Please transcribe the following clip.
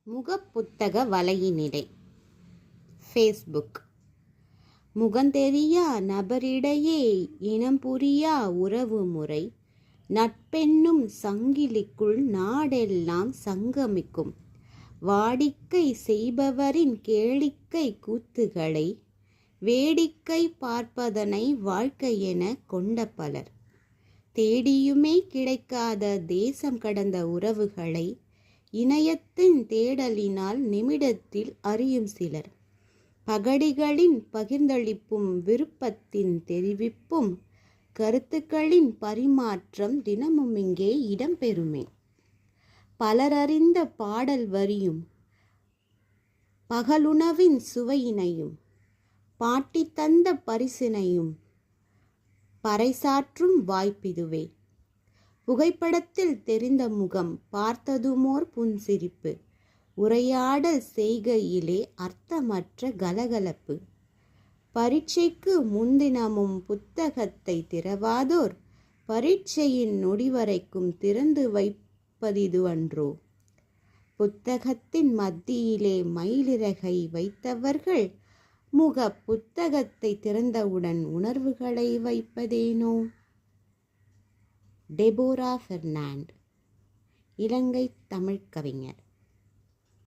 முகப்புத்தக வலையினிடை. Facebook. முகந்தெரியா நபரிடையே இனம் புரியா உறவு முறை. நட்பென்னும் சங்கிலிக்குள் நாடெல்லாம் சங்கமிக்கும். வாடிக்கை செய்பவரின் கேளிக்கை கூத்துகளை வேடிக்கை பார்ப்பதனை வாழ்க்கையென கொண்ட பலர். தேடியுமே கிடைக்காத தேசம் கடந்த உறவுகளை இணையத்தின் தேடலினால் நிமிடத்தில் அறியும் சிலர். பகடிகளின் பகிர்ந்தளிப்பும் விருப்பத்தின் தெரிவிப்பும் கருத்துக்களின் பரிமாற்றம் தினமும் இங்கே இடம்பெறுமே. பலரறிந்த பாடல் வரியும் பகலுணவின் சுவையினையும் பாட்டி தந்த பரிசினையும் பறைசாற்றும் வாய்ப்பிதுவே. புகைப்படத்தில் தெரிந்த முகம் பார்த்ததுமோர் புன்சிரிப்பு. உரையாடல் செய்கையிலே அர்த்தமற்ற கலகலப்பு. பரீட்சைக்கு முன்தினமும் புத்தகத்தை திறவாதோர் பரீட்சையின் நொடிவரைக்கும் திறந்து வைப்பதிதுவன்றோ. புத்தகத்தின் மத்தியிலே மயிலிறகை வைத்தவர்கள் முக புத்தகத்தை திறந்தவுடன் உணர்வுகளை வைப்பதேனோ. டெபோரா பெர்னாண்ட், இலங்கை தமிழ்க் கவிஞர்.